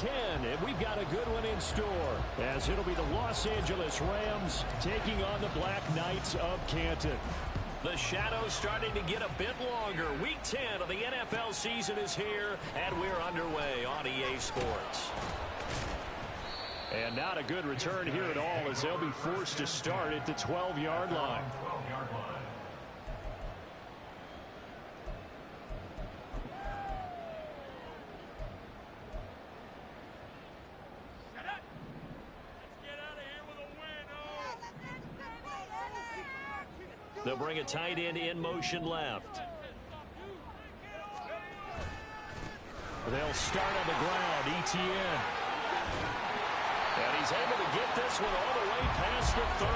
10, and we've got a good one in store, as it'll be the Los Angeles Rams taking on the Black Knights of Canton. The shadow's starting to get a bit longer. Week 10 of the NFL season is here, and we're underway on EA Sports. And not a good return here at all, as they'll be forced to start at the 12-yard line. They'll bring a tight end in motion left. They'll start on the ground. Etienne. And he's able to get this one all the way past the 30.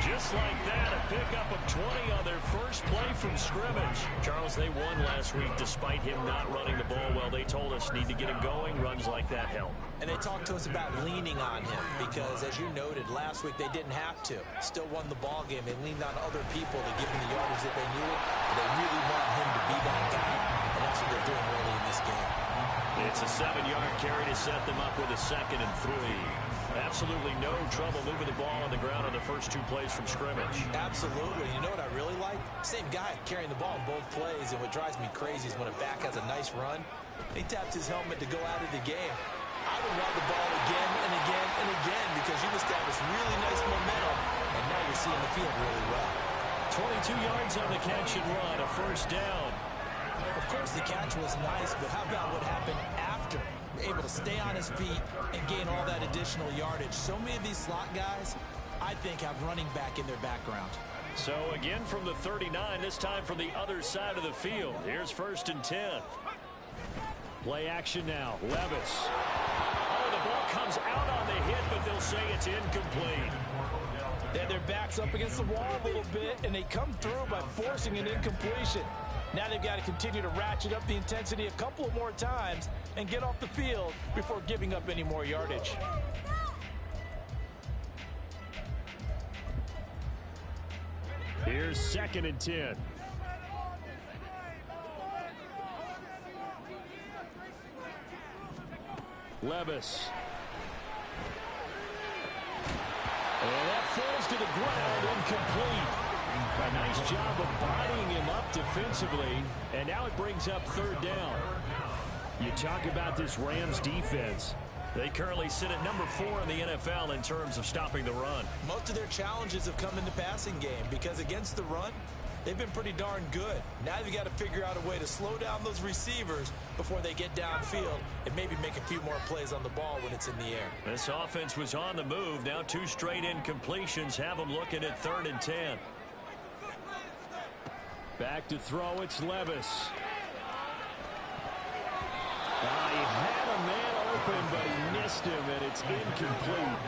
Just like that, a pickup of 20 on their first play from scrimmage. Charles, they won last week despite him not running the ball well. They told us need to get him going. Runs like that help. And they talked to us about leaning on him because, as you noted, last week they didn't have to. Still won the ball game. They leaned on other people to give them the yardage that they needed. But they really want him to be that guy, and that's what they're doing early in this game. It's a 7-yard carry to set them up with a 2nd and 3. Absolutely no trouble moving the ball on the ground on the first 2 plays from scrimmage. Absolutely. You know what I really like? Same guy carrying the ball in both plays, and what drives me crazy is when a back has a nice run, he taps his helmet to go out of the game. I would run the ball again and again and again because you've established really nice momentum, and now you're seeing the field really well. 22 yards on the catch and run, a 1st down. Of course, the catch was nice, but how about what happened after? Able to stay on his feet and gain all that additional yardage. So many of these slot guys, I think, have running back in their background. So again from the 39, this time from the other side of the field. Here's 1st and 10. Play action now. Levis. Oh, the ball comes out on the hit, but they'll say it's incomplete. They're their backs up against the wall a little bit, and they come through by forcing an incompletion. Now they've got to continue to ratchet up the intensity a couple of more times and get off the field before giving up any more yardage. Here's 2nd and 10. Levis. And that falls to the ground, incomplete. A nice job of bodying him up defensively, and now it brings up 3rd down. You talk about this Rams defense. They currently sit at number 4 in the NFL in terms of stopping the run. Most of their challenges have come in the passing game because against the run, they've been pretty darn good. Now you've got to figure out a way to slow down those receivers before they get downfield and maybe make a few more plays on the ball when it's in the air. This offense was on the move. Now 2 straight incompletions have them looking at 3rd and 10. Back to throw, it's Levis. He had a man open, but he missed him, and it's incomplete.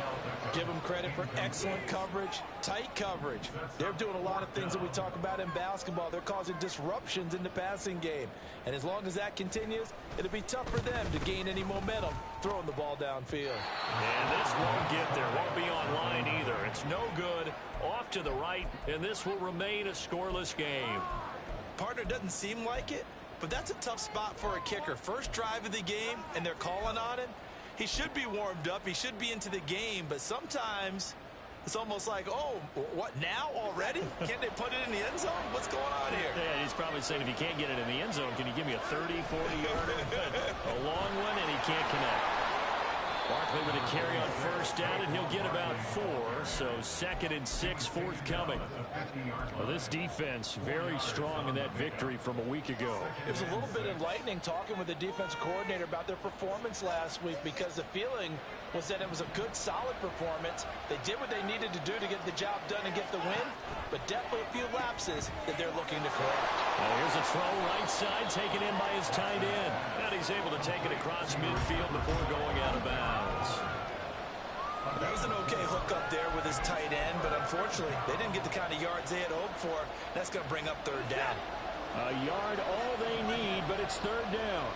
Give them credit for excellent coverage, tight coverage. They're doing a lot of things that we talk about in basketball. They're causing disruptions in the passing game. And as long as that continues, it'll be tough for them to gain any momentum throwing the ball downfield. And this won't get there. Won't be online either. It's no good. Off to the right, and this will remain a scoreless game. Partner, doesn't seem like it, but that's a tough spot for a kicker. First drive of the game, and they're calling on him. He should be warmed up. He should be into the game, but sometimes it's almost like, oh, what, now already? Can't they put it in the end zone? What's going on here? Yeah, he's probably saying, if you can't get it in the end zone, can you give me a 30, 40-yarder? A long one, and he can't connect. Barkley with a carry on 1st down, and he'll get about 4, so 2nd and 6 forthcoming. Well, this defense very strong in that victory from a week ago. It was a little bit enlightening talking with the defense coordinator about their performance last week because the feeling was that it was a good, solid performance. They did what they needed to do to get the job done and get the win, but definitely a few lapses that they're looking to correct. Here's a throw right side taken in by his tight end. And he's able to take it across midfield before going out of bounds. That was an okay hook up there with his tight end, but unfortunately, they didn't get the kind of yards they had hoped for. That's going to bring up 3rd down. A yard all they need, but it's 3rd down.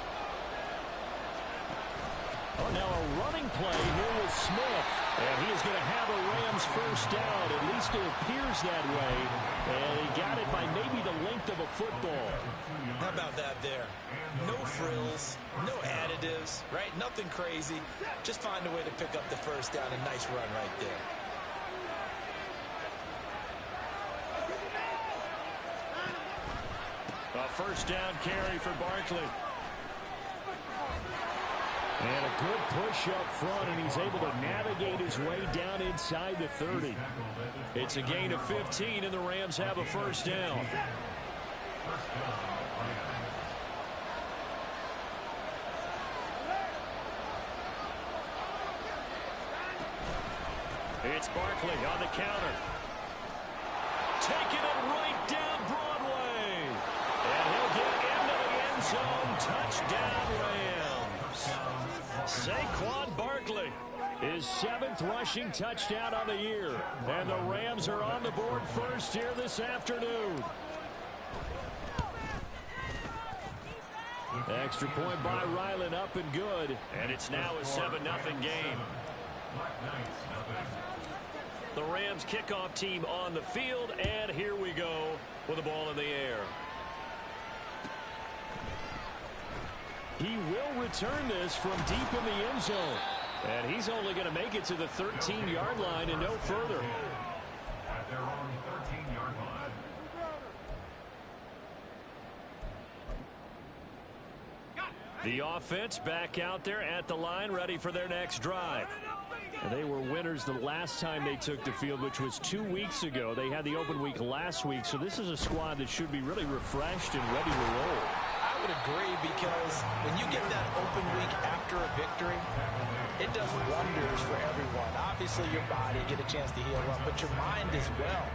Oh, now a running play here with Smith. And he is going to have a Rams first down. At least it appears that way. And he got it by maybe the length of a football. How about that there? No frills, no additives, right? Nothing crazy. Just find a way to pick up the first down. A nice run right there. A first down carry for Barkley. And a good push up front, and he's able to navigate his way down inside the 30. It's a gain of 15, and the Rams have a first down. It's Barkley on the counter. Taking it right down Broadway. And he'll get into the end zone. Touchdown, Rams. Saquon Barkley, his 7th rushing touchdown on the year. And the Rams are on the board first here this afternoon. Extra point by Ryland, up and good. And it's now a 7-0 game. The Rams kickoff team on the field, and here we go with the ball in the air. He will return this from deep in the end zone. And he's only going to make it to the 13-yard line and no further. At their own 13-yard line. The offense back out there at the line, ready for their next drive. And they were winners the last time they took the field, which was 2 weeks ago. They had the open week last week, so this is a squad that should be really refreshed and ready to roll. I would agree, because when you get that open week after a victory, it does wonders for everyone. Obviously, your body, get a chance to heal up, but your mind as well.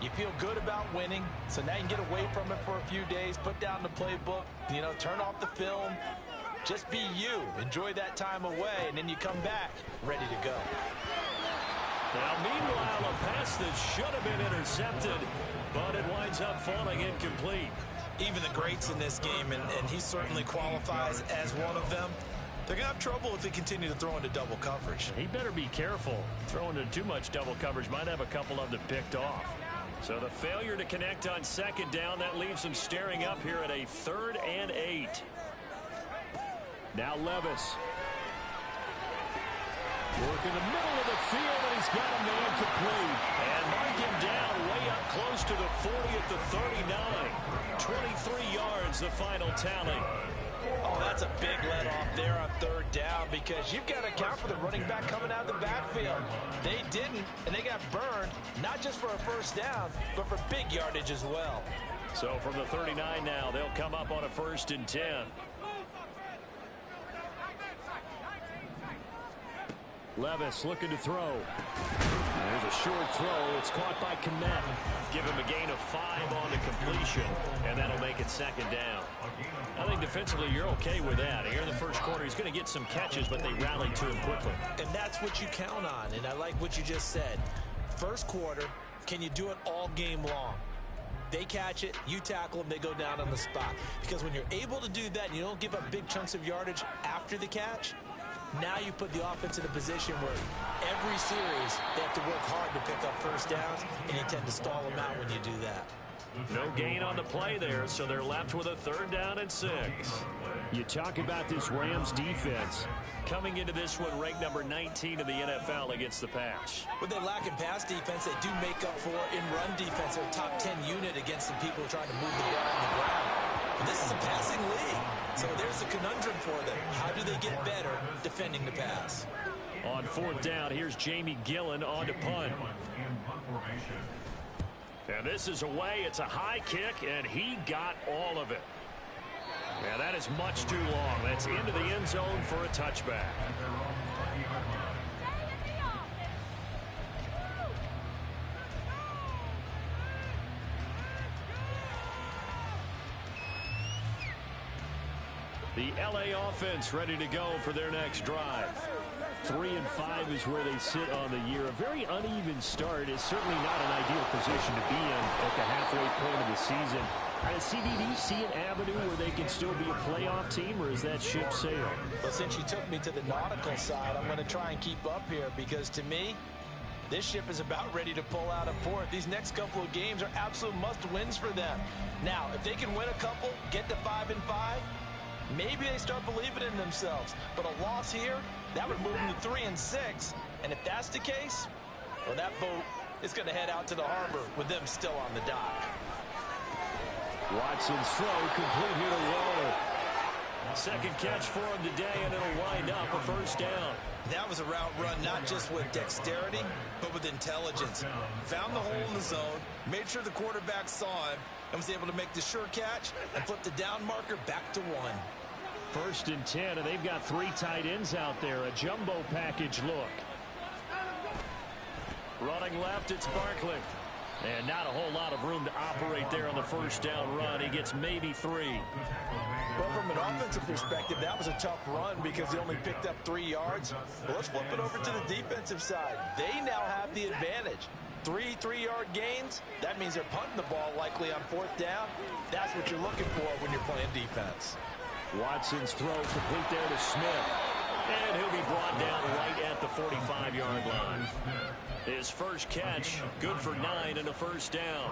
You feel good about winning, so now you can get away from it for a few days, put down the playbook, turn off the film. Just be you. Enjoy that time away, and then you come back ready to go. Now, meanwhile, a pass that should have been intercepted, but it winds up falling incomplete. Even the greats in this game, and he certainly qualifies as one of them, they're going to have trouble if they continue to throw into double coverage. He better be careful. Throwing into too much double coverage might have a couple of them picked off. So the failure to connect on second down, that leaves him staring up here at a 3rd and 8. Now Levis. Work in the middle of the field, and he's got a man complete. And mark him down way up close to the 40 at the 39. 23 yards, the final tally. Oh, that's a big let off there on 3rd down, because you've got to account for the running back coming out of the backfield. They didn't, and they got burned, not just for a first down, but for big yardage as well. So from the 39 now, they'll come up on a 1st and 10. Levis looking to throw. There's a short throw. It's caught by Kmet. Give him a gain of 5 on the completion, and that'll make it 2nd down. I think defensively you're okay with that. Here in the first quarter, he's going to get some catches, but they rallied to him quickly. And that's what you count on, and I like what you just said. First quarter, can you do it all game long? They catch it, you tackle them, they go down on the spot. Because when you're able to do that and you don't give up big chunks of yardage after the catch, now you put the offense in a position where every series they have to work hard to pick up first downs, and you tend to stall them out when you do that. No gain on the play there, so they're left with a 3rd down and 6. You talk about this Rams defense. Coming into this one, ranked number 19 in the NFL against the pass. With their lack in pass defense, they do make up for in run defense. They're a top 10 unit against the people trying to move the ball on the ground. But this is a passing league, so there's a conundrum for them. How do they get better defending the pass? On 4th down, here's Jamie Gillen on to punt. And this is away. It's a high kick, and he got all of it. Yeah, that is much too long. That's into the end zone for a touchback. The LA offense ready to go for their next drive. 3-5 is where they sit on the year. A very uneven start is certainly not an ideal position to be in at the halfway point of the season. CB, do you see an avenue where they can still be a playoff team, or is that ship sailed? Well, since you took me to the nautical side, I'm going to try and keep up here because to me, this ship is about ready to pull out of port. These next couple of games are absolute must-wins for them. Now, if they can win a couple, get to 5-5, maybe they start believing in themselves. But a loss here, that would move them to 3-6. And if that's the case, well, that boat is going to head out to the harbor with them still on the dock. Watson's throw complete here to Waller. Second catch for him today, and it'll wind up a first down. That was a route run not just with dexterity, but with intelligence. Found the hole in the zone, made sure the quarterback saw him, and was able to make the sure catch and flip the down marker back to 1. 1st and 10, and they've got 3 tight ends out there. A jumbo package look. Running left, it's Barkley. And not a whole lot of room to operate there on the first down run. He gets maybe 3. Well, from an offensive perspective, that was a tough run because he only picked up 3 yards. But let's flip it over to the defensive side. They now have the advantage. 3 3-yard gains, that means they're punting the ball likely on 4th down. That's what you're looking for when you're playing defense. Watson's throw complete there to Smith. And he'll be brought down right at the 45-yard line. His first catch, good for 9 and a first down.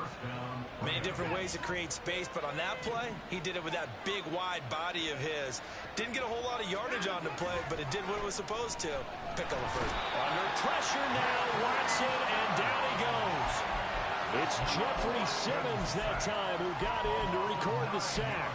Many different ways to create space, but on that play, he did it with that big, wide body of his. Didn't get a whole lot of yardage on the play, but it did what it was supposed to. Pick up a first. Under pressure now, Watson, and down he goes. It's Jeffrey Simmons that time who got in to record the sack.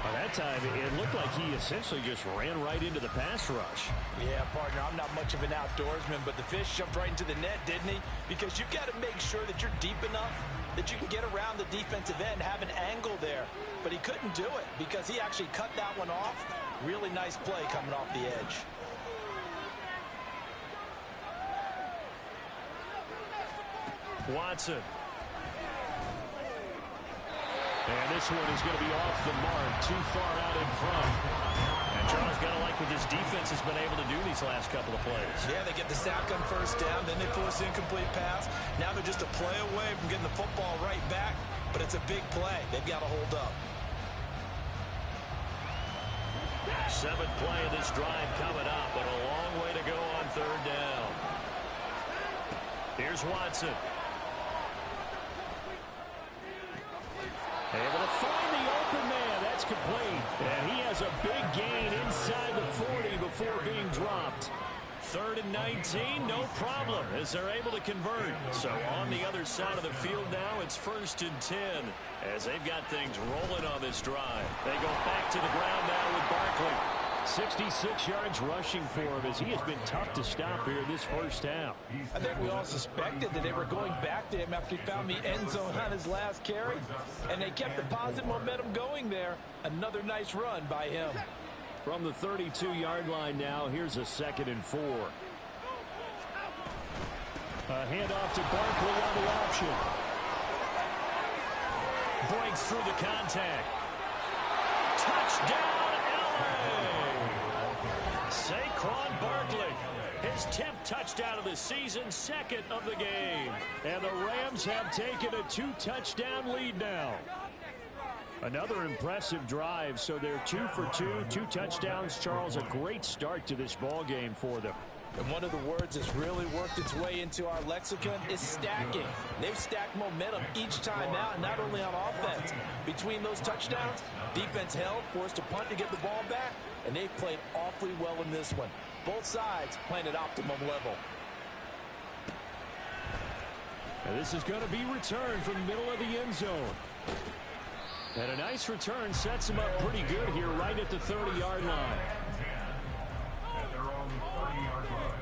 By that time, it looked like he essentially just ran right into the pass rush. Yeah, partner, I'm not much of an outdoorsman, but the fish jumped right into the net, didn't he? Because you've got to make sure that you're deep enough that you can get around the defensive end, have an angle there. But he couldn't do it because he actually cut that one off. Really nice play coming off the edge. Watson. And this one is going to be off the mark, too far out in front. And Charles got to like what this defense has been able to do these last couple of plays. Yeah, they get the sack on first down, then they force an incomplete pass. Now they're just a play away from getting the football right back, but it's a big play. They've got to hold up. 7th play of this drive coming up, but a long way to go on 3rd down. Here's Watson. Able to find the open man. That's complete. And he has a big gain inside the 40 before being dropped. 3rd and 19, no problem, as they're able to convert. So on the other side of the field now, it's 1st and 10, as they've got things rolling on this drive. They go back to the ground now with Barkley. 66 yards rushing for him as he has been tough to stop here this first half. I think we all suspected that they were going back to him after he found the end zone on his last carry, and they kept the positive momentum going there. Another nice run by him. From the 32-yard line now, here's a 2nd and 4. A handoff to Barkley on the option. Breaks through the contact. Touchdown, LA! Saquon Barkley, his 10th touchdown of the season, 2nd of the game. And the Rams have taken a 2-touchdown lead now. Another impressive drive, so they're 2 for 2, 2 touchdowns. Charles, a great start to this ball game for them. And one of the words that's really worked its way into our lexicon is stacking. They've stacked momentum each time out, and not only on offense. Between those touchdowns, defense held, forced to punt to get the ball back, and they've played awfully well in this one. Both sides playing at optimum level. And this is going to be returned from the middle of the end zone. And a nice return sets him up pretty good here right at the 30-yard line. At their own 30-yard line.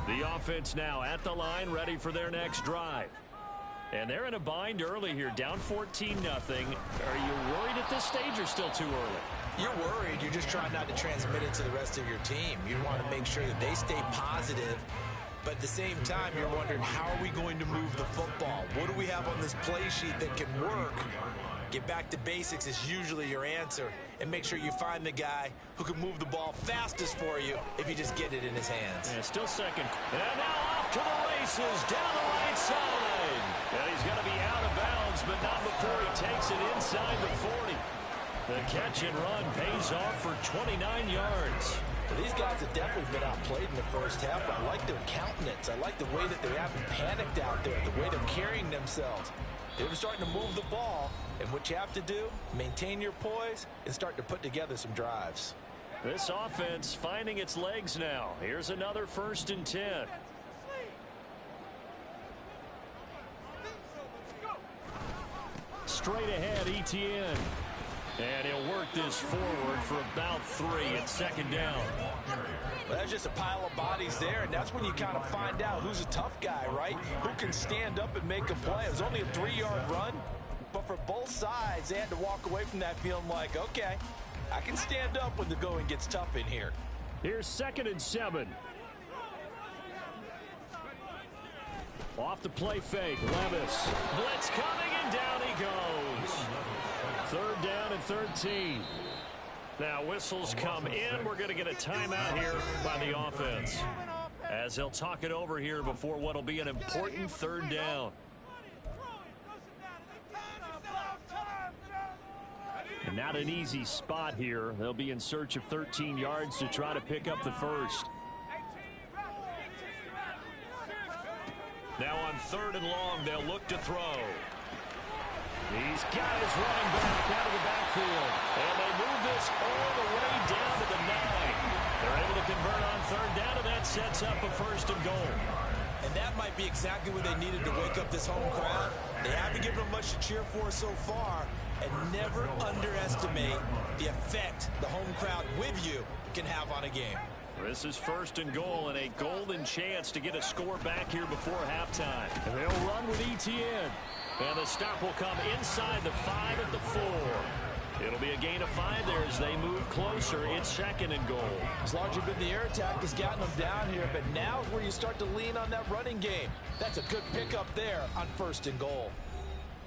The offense now at the line, ready for their next drive. And they're in a bind early here, down 14-0. Are you worried at this stage or still too early? You're worried. You're just trying not to transmit it to the rest of your team. You want to make sure that they stay positive. But at the same time, you're wondering, how are we going to move the football? What do we have on this play sheet that can work? Get back to basics is usually your answer. and make sure you find the guy who can move the ball fastest for you if you just get it in his hands. Yeah, still second. And now off to the races down the right side. And he's going to be out of bounds, but not before he takes it inside the 40. The catch and run pays off for 29 yards. Well, these guys have definitely been outplayed in the first half. I like their countenance. I like the way that they haven't panicked out there, the way they're carrying themselves. They're starting to move the ball, and what you have to do, maintain your poise and start to put together some drives. This offense finding its legs now. Here's another 1st and 10. Straight ahead, Etienne. And he'll work this forward for about 3 at 2nd down. Well, that's just a pile of bodies there, and that's when you kind of find out who's a tough guy, right? Who can stand up and make a play. It was only a 3-yard run, but for both sides, they had to walk away from that feeling like, okay, I can stand up when the going gets tough in here. Here's 2nd and 7. Off the play fake, Levis. Blitz coming, and down he goes. 3rd down and 13. Now whistles come in. We're going to get a timeout here by the offense, as they'll talk it over here before what will be an important 3rd down. And not an easy spot here. They'll be in search of 13 yards to try to pick up the first. Now on 3rd and long, they'll look to throw. He's got his running back out of the backfield. And they move this all the way down to the 9. They're able to convert on 3rd down, and that sets up a 1st and goal. And that might be exactly what they needed to wake up this home crowd. They haven't given them much to cheer for so far, and never underestimate the effect the home crowd with you can have on a game. This is 1st and goal, and a golden chance to get a score back here before halftime. And they'll run with Etienne. And the stop will come inside the 5 at the 4. It'll be a gain of 5 there as they move closer. It's 2nd and goal. It's largely been the air attack has gotten them down here, but now is where you start to lean on that running game. That's a good pickup there on 1st and goal.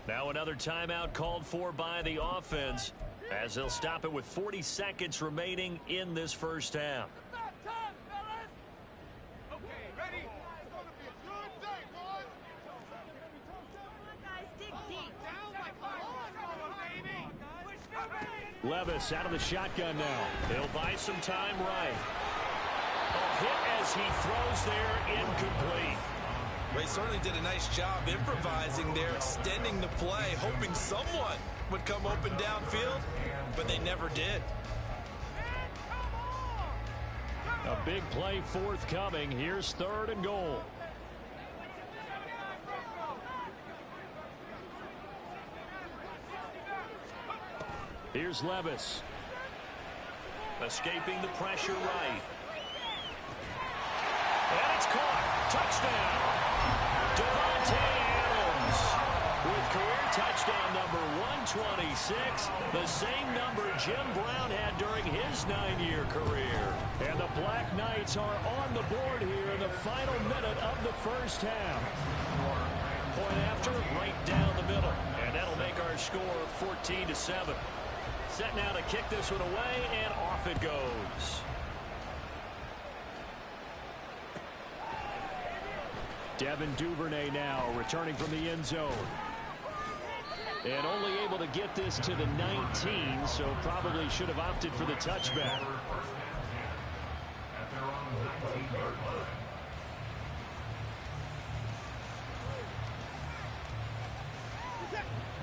Now another timeout called for by the offense, as they'll stop it with 40 seconds remaining in this first half. Levis out of the shotgun now. He'll buy some time right. A hit as he throws there, incomplete. They certainly did a nice job improvising there, extending the play, hoping someone would come open downfield, but they never did. A big play forthcoming. Here's 3rd and goal. Here's Levis. Escaping the pressure right. And it's caught. Touchdown. Devontae Adams with career touchdown number 126. The same number Jim Brown had during his 9-year career. And the Black Knights are on the board here in the final minute of the first half. Point after, right down the middle. And that'll make our score 14-7. Set now to kick this one away, and off it goes. Devin Duvernay now returning from the end zone. And only able to get this to the 19, so probably should have opted for the touchback.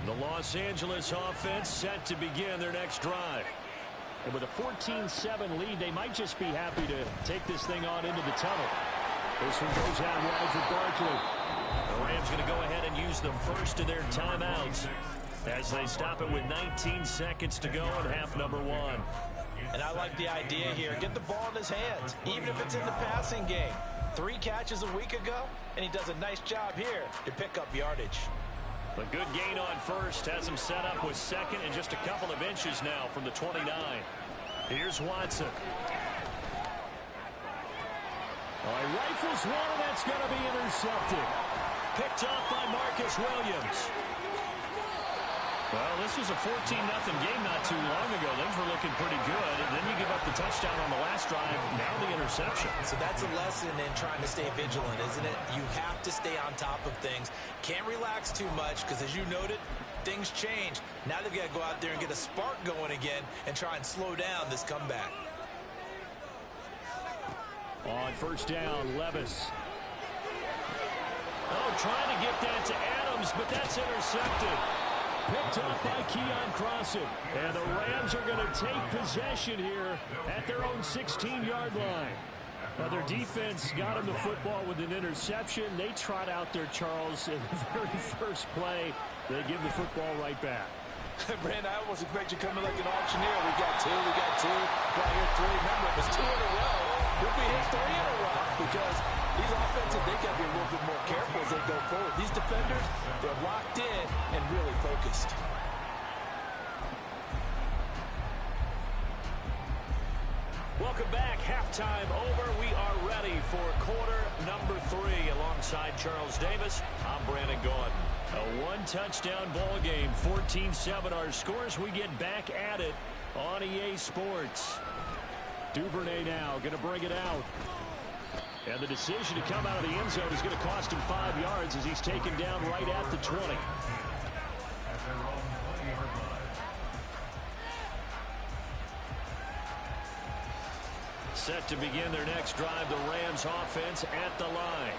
The Los Angeles offense set to begin their next drive. And with a 14-7 lead, they might just be happy to take this thing on into the tunnel. This one goes out wide for Barkley. The Rams going to go ahead and use the first of their timeouts as they stop it with 19 seconds to go in half number 1. And I like the idea here. Get the ball in his hands, even if it's in the passing game. 3 catches a week ago, and he does a nice job here to pick up yardage. A good gain on first has him set up with 2nd and just a couple of inches now from the 29. Here's Watson. All right, rifles one, and that's going to be intercepted. Picked off by Marcus Williams. Well, this was a 14-0 game not too long ago. Things were looking pretty good. And then you give up the touchdown on the last drive. Now the interception. So that's a lesson in trying to stay vigilant, isn't it? You have to stay on top of things. Can't relax too much because, as you noted, things change. Now they've got to go out there and get a spark going again and try and slow down this comeback. On first down, Levis. Oh, trying to get that to Adams, but that's intercepted. Picked off by Keon Crossan. And the Rams are going to take possession here at their own 16-yard line. Their defense got him the football with an interception. They trot out there, Charles, in the very first play. They give the football right back. Brand, I almost expect you coming like an auctioneer. We got two, got here three. Remember, it was 2 in a row. We'll be here 3 in a row because these offenses, they got to be a little bit more careful as they go forward. These defenders, they're locked in and really focused. Welcome back. Halftime over. We are ready for quarter number 3. Alongside Charles Davis, I'm Brandon Gaudin. A one-touchdown ball game, 14-7 our scores. We get back at it on EA Sports. Duvernay now going to bring it out. And the decision to come out of the end zone is going to cost him 5 yards as he's taken down right at the 20. Set to begin their next drive, the Rams offense at the line.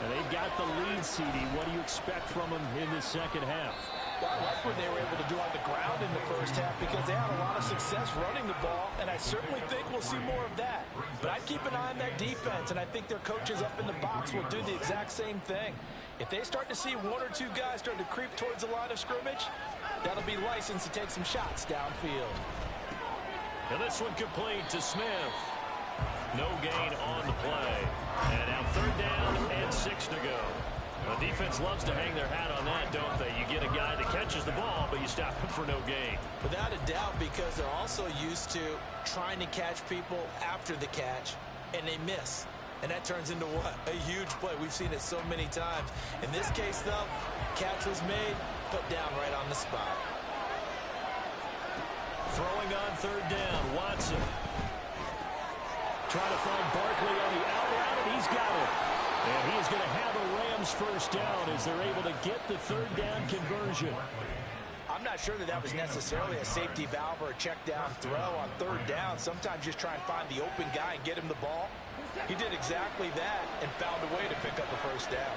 And they've got the lead, CD. What do you expect from them in the second half? Well, I like what they were able to do on the ground in the first half because they had a lot of success running the ball, and I certainly think we'll see more of that. But I'd keep an eye on that defense, and I think their coaches up in the box will do the exact same thing. If they start to see 1 or 2 guys start to creep towards the line of scrimmage, that'll be licensed to take some shots downfield. And this one complete to Smith. No gain on the play. And now 3rd down and 6 to go. The defense loves to hang their hat on that, don't they? You get a guy that catches the ball, but you stop him for no gain. Without a doubt, because they're also used to trying to catch people after the catch, and they miss. And that turns into what? A huge play. We've seen it so many times. In this case, though, catch was made, put down right on the spot. Throwing on 3rd down, Watson. Trying to find Barkley on the out route, and he's got it. And he is going to have a Rams first down as they're able to get the 3rd down conversion. I'm not sure that was necessarily a safety valve or a check down throw on 3rd down. Sometimes just try and find the open guy and get him the ball. He did exactly that and found a way to pick up a first down.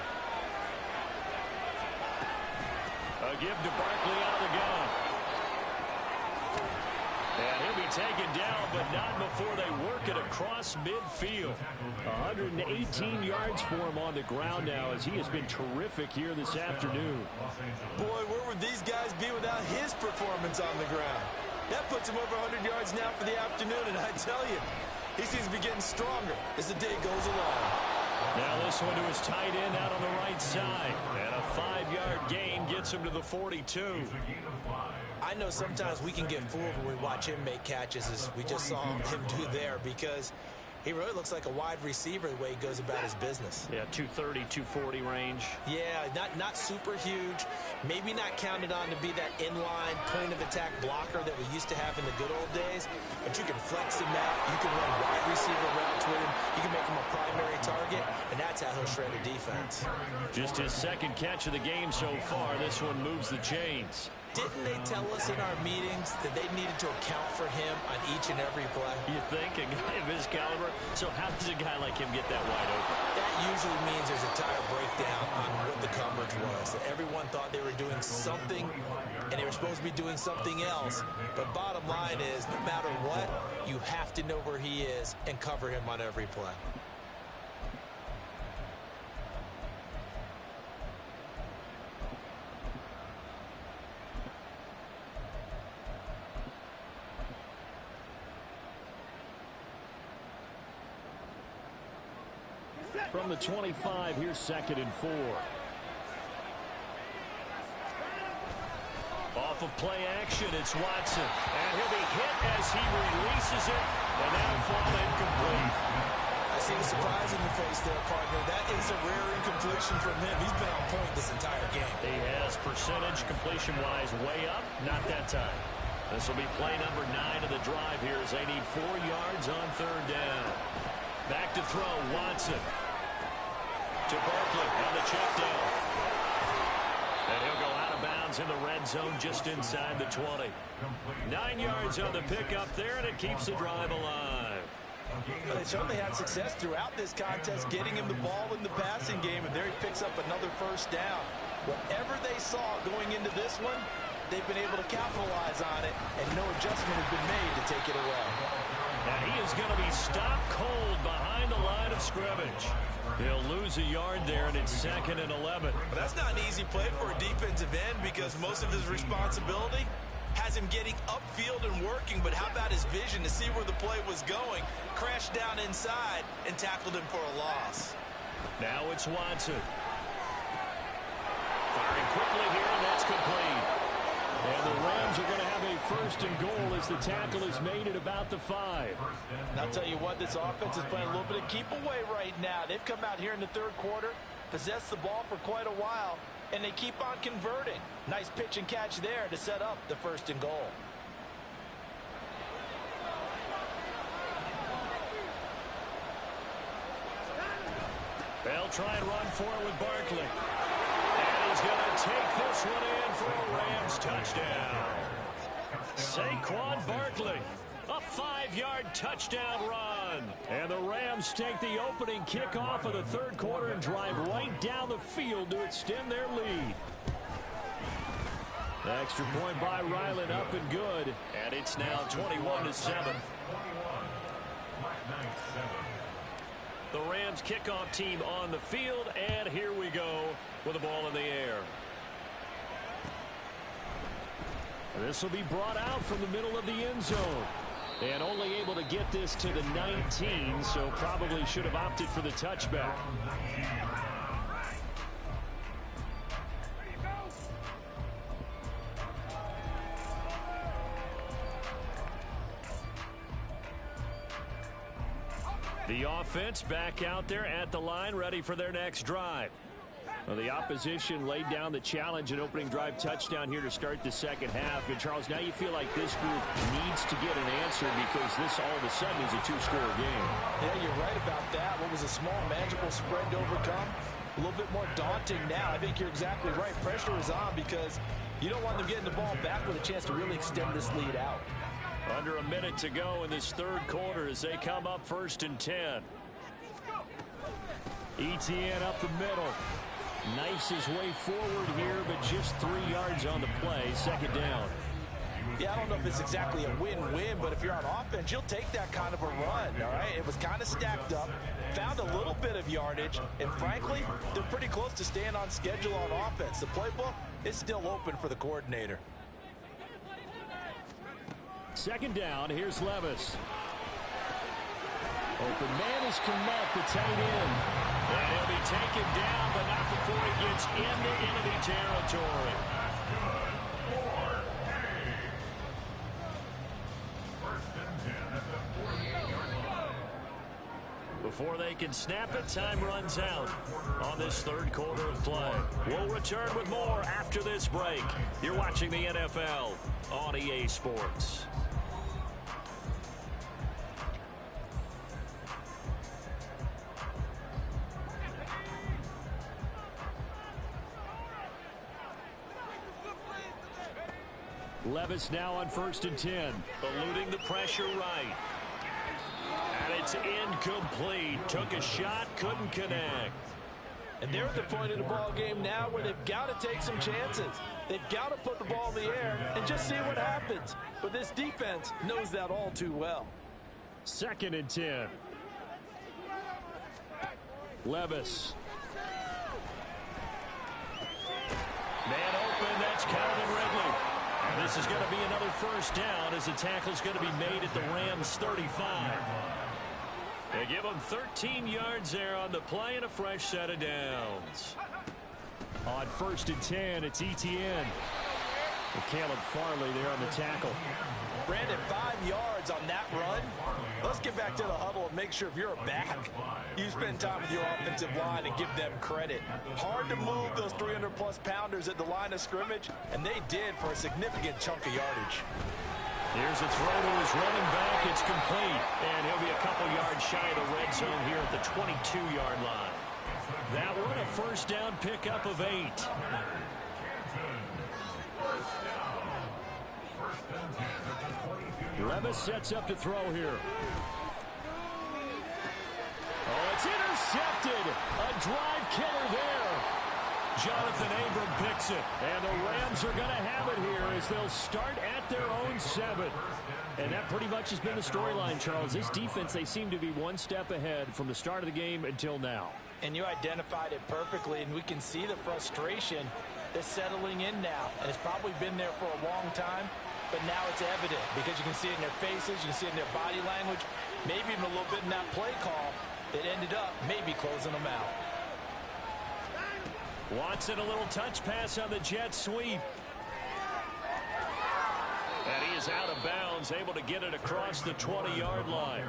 A give to Barkley out of the gun. And he'll be taken down, but not before they work it across midfield. 118 yards for him on the ground now as he has been terrific here this afternoon. Boy, where would these guys be without his performance on the ground? That puts him over 100 yards now for the afternoon, and I tell you, he seems to be getting stronger as the day goes along. Now this one to his tight end out on the right side. And a 5-yard gain gets him to the 42. I know sometimes we can get fooled when we watch him make catches as we just saw him do there because he really looks like a wide receiver the way he goes about his business. Yeah, 230, 240 range. Yeah, not super huge. Maybe not counted on to be that inline point-of-attack blocker that we used to have in the good old days. But you can flex him out. You can run wide receiver routes with him. You can make him a primary target, and that's how he'll shred a defense. Just his 2nd catch of the game so far. This one moves the chains. Didn't they tell us in our meetings that they needed to account for him on each and every play? You think? A guy of his caliber? So how does a guy like him get that wide open? That usually means there's a tire breakdown on what the coverage was. That everyone thought they were doing something, and they were supposed to be doing something else. But bottom line is, no matter what, you have to know where he is and cover him on every play. From the 25, here's 2nd and 4. Off of play action, it's Watson. And he'll be hit as he releases it. And that'll fall incomplete. I see the surprise in your face there, partner. That is a rare incompletion from him. He's been on point this entire game. He has percentage completion-wise way up. Not that time. This will be play number 9 of the drive here as they need 4 yards on third down. Back to throw, Watson. To Barkley on the check down. And he'll go out of bounds in the red zone just inside the 20. 9 yards on the pickup there, and it keeps the drive alive. They certainly had success throughout this contest getting him the ball in the passing game, and there he picks up another first down. Whatever they saw going into this one, they've been able to capitalize on it, and no adjustment has been made to take it away. And he is going to be stopped cold behind the line of scrimmage. He'll lose a yard there, and it's 2nd and 11. But that's not an easy play for a defensive end because most of his responsibility has him getting upfield and working, but how about his vision to see where the play was going, crashed down inside, and tackled him for a loss. Now it's Watson. Firing quickly here, and that's complete. And the Rams are going to have a 1st and goal as the tackle is made at about the 5. And I'll tell you what, this offense is playing a little bit of keep away right now. They've come out here in the third quarter, possessed the ball for quite a while, and they keep on converting. Nice pitch and catch there to set up the 1st and goal. They'll try and run for it with Barkley. And he's going to take this one in for a Rams touchdown. Saquon Barkley, a 5-yard touchdown run. And the Rams take the opening kickoff of the third quarter and drive right down the field to extend their lead. The extra point by Ryland up and good. And it's now 21-7. The Rams kickoff team on the field, and here we go with the ball in the air. This will be brought out from the middle of the end zone. And only able to get this to the 19, so probably should have opted for the touchback. The offense back out there at the line, ready for their next drive. Well, the opposition laid down the challenge and opening drive touchdown here to start the second half. And, Charles, now you feel like this group needs to get an answer because this all of a sudden is a 2-score game. Yeah, you're right about that. What was a small, manageable spread to overcome? A little bit more daunting now. I think you're exactly right. Pressure is on because you don't want them getting the ball back with a chance to really extend this lead out. Under a minute to go in this third quarter as they come up 1st and 10. Etienne up the middle. Knifes his way forward here, but just 3 yards on the play. 2nd down. Yeah, I don't know if it's exactly a win-win, but if you're on offense, you'll take that kind of a run, all right? It was kind of stacked up, found a little bit of yardage, and frankly, they're pretty close to staying on schedule on offense. The playbook is still open for the coordinator. 2nd down, here's Levis. Open man is Kmet, the tight end. And he'll be taken down, but not before he gets into enemy territory. Before they can snap it, time runs out on this third quarter of play. We'll return with more after this break. You're watching the NFL on EA Sports. Levis now on 1st and 10. Eluding the pressure right. And it's incomplete. Took a shot, couldn't connect. And they're at the point of the ball game now where they've got to take some chances. They've got to put the ball in the air and just see what happens. But this defense knows that all too well. 2nd and 10. Levis. Man open, that's Calvin Ridley. And this is going to be another 1st down as the tackle's going to be made at the Rams 35. They give them 13 yards there on the play and a fresh set of downs. On 1st and 10, it's Etienne. Caleb Farley there on the tackle. Brandon, 5 yards on that run. Let's get back to the huddle and make sure if you're a back, you spend time with your offensive line and give them credit. Hard to move those 300-plus pounders at the line of scrimmage, and they did for a significant chunk of yardage. Here's a throw to his running back. It's complete, and he'll be a couple yards shy of the red zone here at the 22-yard line. That one, a first down pickup of 8. Levis sets up to throw here. Oh, it's intercepted. A drive killer there. Jonathan Abram picks it. And the Rams are going to have it here as they'll start at their own 7. And that pretty much has been the storyline, Charles. This defense, they seem to be one step ahead from the start of the game until now. And you identified it perfectly, and we can see the frustration that's settling in now. And it's probably been there for a long time. But now it's evident because you can see it in their faces, you can see it in their body language, maybe even a little bit in that play call that ended up maybe closing them out. Watson, a little touch pass on the jet sweep. And he is out of bounds, able to get it across the 20-yard line.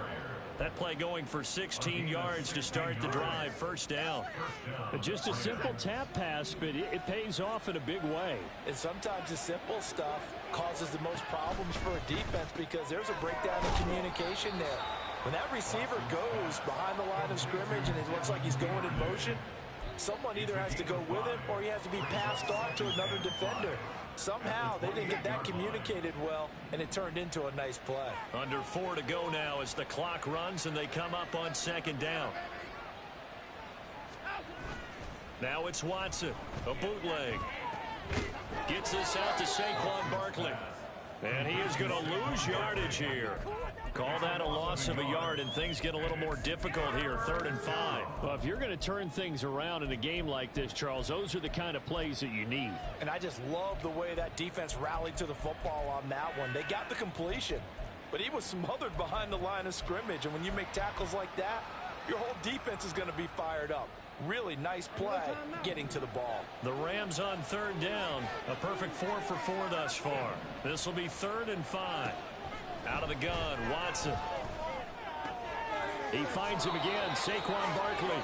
That play going for 16 yards to start the drive, first down. Just a simple tap pass, but it pays off in a big way. And sometimes the simple stuff causes the most problems for a defense because there's a breakdown in communication there. When that receiver goes behind the line of scrimmage and it looks like he's going in motion, someone either has to go with him or he has to be passed on to another defender. Somehow they didn't get that communicated well, and it turned into a nice play. Under 4 to go now as the clock runs and they come up on second down. Now it's Watson, a bootleg. Gets this out to Saquon Barkley. And he is going to lose yardage here. Call that a loss of a yard, and things get a little more difficult here, 3rd and 5. Well, if you're going to turn things around in a game like this, Charles, those are the kind of plays that you need. And I just love the way that defense rallied to the football on that one. They got the completion, but he was smothered behind the line of scrimmage. And when you make tackles like that, your whole defense is going to be fired up. Really nice play getting to the ball. The Rams on 3rd down. A perfect 4 for 4 thus far. This will be 3rd and 5. Out of the gun, Watson. He finds him again, Saquon Barkley.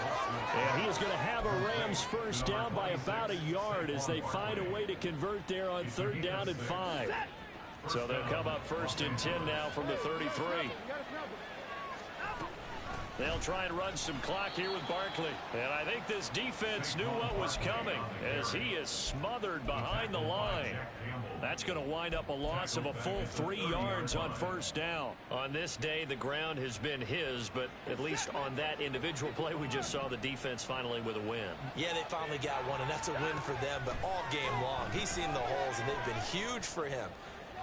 And he is going to have a Rams first down by about a yard as they find a way to convert there on 3rd down and 5. So they'll come up 1st and 10 now from the 33. They'll try and run some clock here with Barkley. And I think this defense knew what was coming as he is smothered behind the line. That's going to wind up a loss of a full 3 yards on 1st down. On this day, the ground has been his, but at least on that individual play, we just saw the defense finally with a win. Yeah, they finally got one, and that's a win for them, but all game long, he's seen the holes, and they've been huge for him.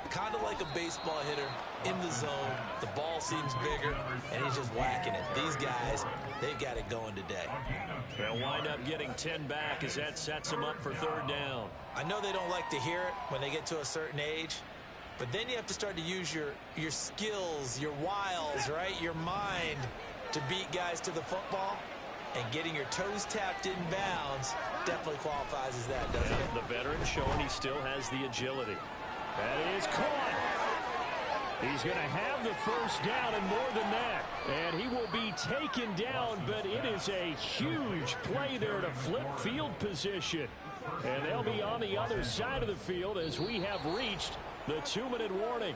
Kind of like a baseball hitter in the zone. The ball seems bigger, and he's just whacking it. These guys, they've got it going today. They'll wind up getting 10 back as that sets them up for 3rd down. I know they don't like to hear it when they get to a certain age, but then you have to start to use your skills, your wiles, right, your mind to beat guys to the football. And getting your toes tapped in bounds definitely qualifies as that, doesn't it? The veteran showing he still has the agility. That is caught. He's going to have the first down and more than that. And he will be taken down, but it is a huge play there to flip field position. And they'll be on the other side of the field as we have reached the 2-minute warning.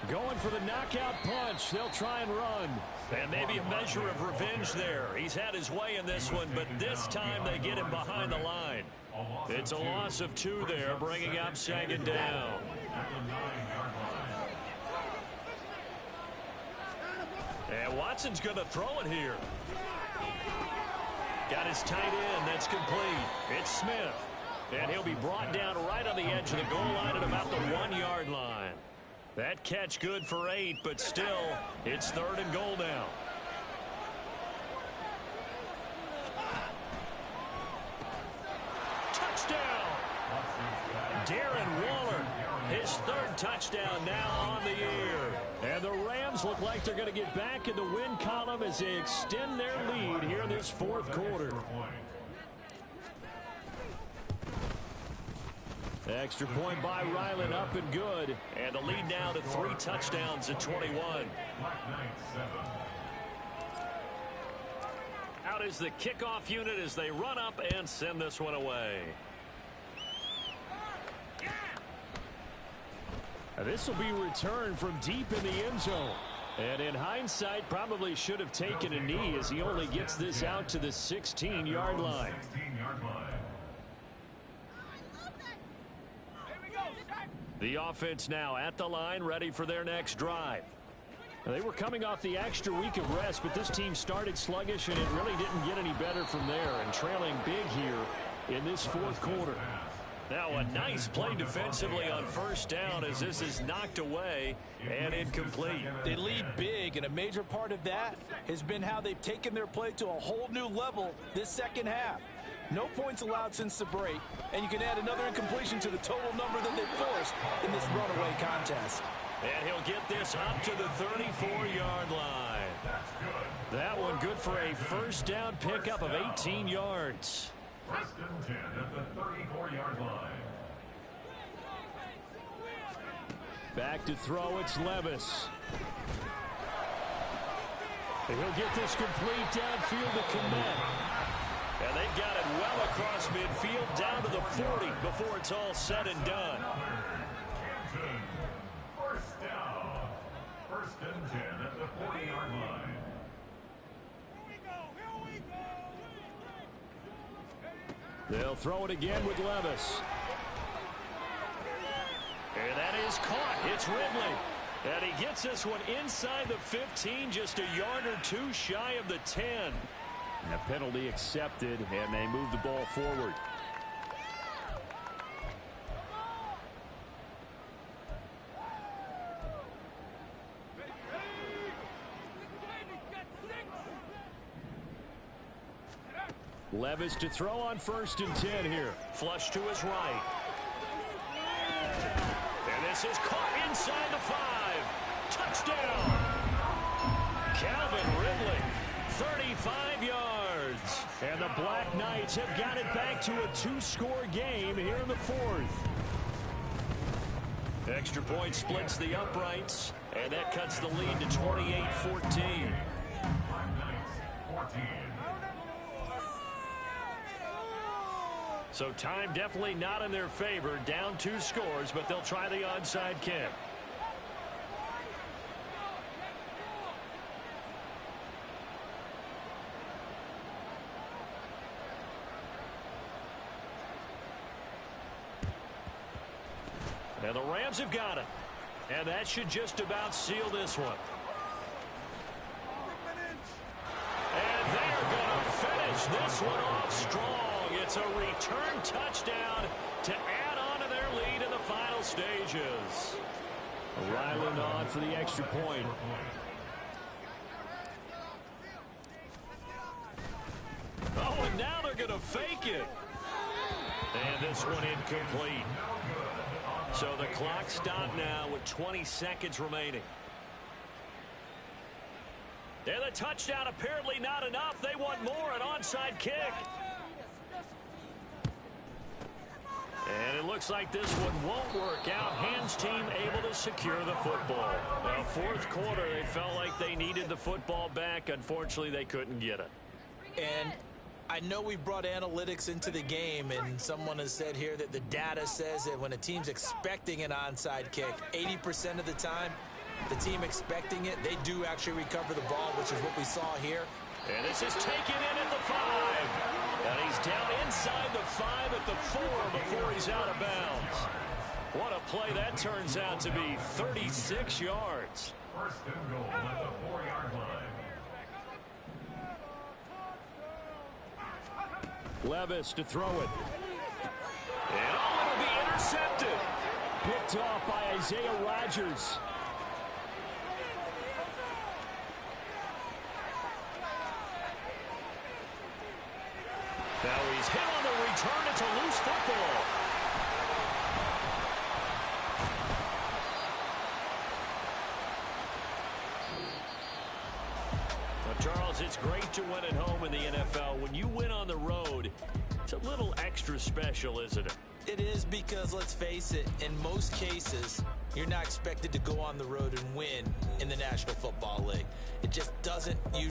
Going for the knockout punch. They'll try and run. And maybe a measure of revenge there. He's had his way in this one, but this time they get him behind the line. It's a loss of 2 there, bringing up 2nd down. And Watson's going to throw it here. Got his tight end. That's complete. It's Smith. And he'll be brought down right on the edge of the goal line at about the 1-yard line. That catch good for 8, but still, it's 3rd and goal now. Darren Waller. His third touchdown now on the year. And the Rams look like they're going to get back in the win column as they extend their lead here in this fourth quarter. Extra point by Ryland, up and good. And the lead now to 3 touchdowns at 21. Out is the kickoff unit as they run up and send this one away. This will be returned from deep in the end zone. And in hindsight, probably should have taken a knee as he only gets this out to the 16-yard line. The offense now at the line, ready for their next drive. Now, they were coming off the extra week of rest, but this team started sluggish, and it really didn't get any better from there, and trailing big here in this fourth quarter. Now a nice play defensively on first down as this is knocked away and incomplete. They lead big, and a major part of that has been how they've taken their play to a whole new level this second half. No points allowed since the break, and you can add another incompletion to the total number that they forced in this runaway contest. And he'll get this up to the 34-yard line. That one good for a first down pickup of 18 yards. First and 10 at the 34-yard line. Back to throw, it's Levis. And he'll get this complete downfield to Kmet. And they've got it well across midfield down to the 40 before it's all said and done. First down. First and 10 at the 40-yard line. They'll throw it again with Levis. And that is caught. It's Ridley. And he gets this one inside the 15, just a yard or two shy of the 10. And a penalty accepted, and they move the ball forward. Levis to throw on first and 10 here. Flush to his right. And this is caught inside the 5. Touchdown. Calvin Ridley, 35 yards. And the Black Knights have got it back to a 2-score game here in the fourth. Extra point splits the uprights, and that cuts the lead to 28-14. So time definitely not in their favor. Down 2 scores, but they'll try the onside kick. And the Rams have got it. And that should just about seal this one. And they're going to finish this one off strong. It's a return touchdown to add on to their lead in the final stages. Ryland on for the extra point. Oh, and now they're going to fake it. And this one incomplete. So the clock stopped now with 20 seconds remaining. And the touchdown apparently not enough. They want more, an onside kick. And it looks like this one won't work out. Hans team able to secure the football. Now, fourth quarter, they felt like they needed the football back. Unfortunately, they couldn't get it. And I know we've brought analytics into the game, and someone has said here that the data says that when a team's expecting an onside kick, 80% of the time, the team expecting it, they do actually recover the ball, which is what we saw here. And this is taken in at the 5. And he's down inside the 5 at the 4 before he's out of bounds. What a play that turns out to be, 36 yards. First and goal at the 4-yard line. Levis to throw it. And oh, it'll be intercepted. Picked off by Isaiah Rodgers. Now he's hit on the return. It's a loose football. It's great to win at home in the NFL. When you win on the road, it's a little extra special, isn't it? It is, because let's face it, in most cases, you're not expected to go on the road and win in the National Football League. It just doesn't usually